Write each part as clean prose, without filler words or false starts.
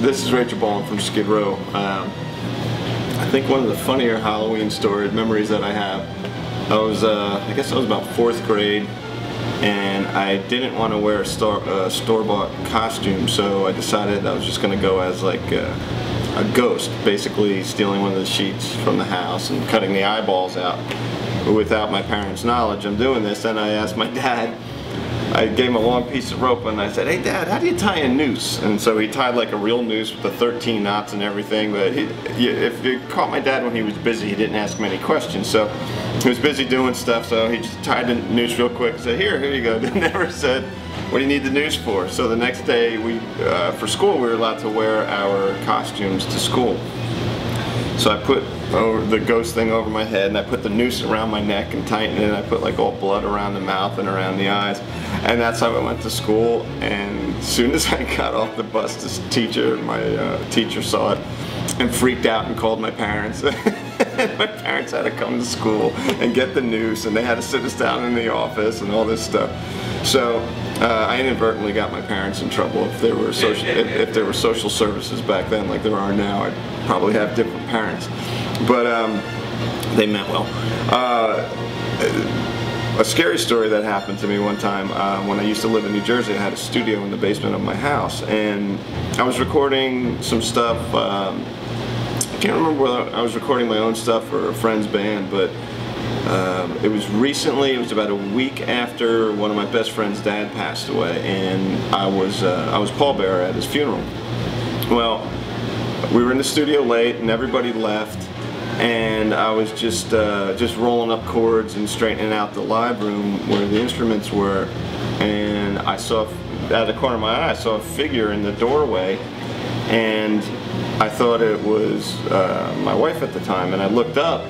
This is Rachel Bolan from Skid Row. I think one of the funnier Halloween memories that I have, I guess I was about 4th grade, and I didn't want to wear a store-bought costume, so I decided I was just going to go as like a ghost, basically stealing one of the sheets from the house and cutting the eyeballs out without my parents' knowledge. I'm doing this, and I asked my dad, I gave him a long piece of rope and I said, "Hey Dad, how do you tie a noose?" And so he tied like a real noose with the 13 knots and everything, but if you caught my dad when he was busy, he didn't ask many questions. So he was busy doing stuff, so he just tied the noose real quick and said, here you go. Never said, "What do you need the noose for?" So the next day, for school, we were allowed to wear our costumes to school. So I put the ghost thing over my head, and I put the noose around my neck and tightened it, and I put like all blood around the mouth and around the eyes. And that's how I went to school. And as soon as I got off the bus, my teacher saw it and freaked out and called my parents. My parents had to come to school and get the noose, and they had to sit us down in the office and all this stuff. So I inadvertently got my parents in trouble. If there were social services back then like there are now, I'd probably have different parents. But they meant well. A scary story that happened to me one time when I used to live in New Jersey. I had a studio in the basement of my house, and I was recording some stuff. I can't remember whether I was recording my own stuff or a friend's band, but it was recently. It was about a week after one of my best friend's dad passed away, and I was pallbearer at his funeral. Well, we were in the studio late, and everybody left. And I was just rolling up chords and straightening out the live room where the instruments were, and I saw, out of the corner of my eye, I saw a figure in the doorway, and I thought it was my wife at the time, and I looked up,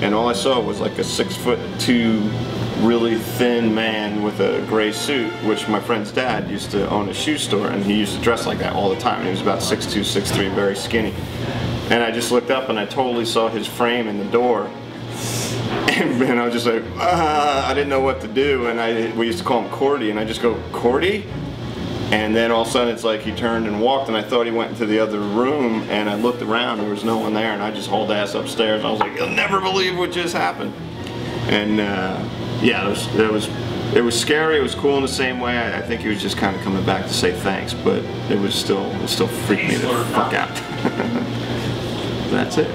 and all I saw was like a 6'2", really thin man with a gray suit, which my friend's dad used to own a shoe store, and he used to dress like that all the time. He was about 6'2", 6'3", very skinny. And I just looked up and I totally saw his frame in the door. And I was just like, I didn't know what to do. And we used to call him Cordy, and I just go, "Cordy?" And then all of a sudden it's like he turned and walked, and I thought he went into the other room, and I looked around, there was no one there, and I just hauled ass upstairs. I was like, "You'll never believe what just happened." And yeah, it was scary. It was cool in the same way. I think he was just kind of coming back to say thanks, but it still freaked me the fuck out. That's it.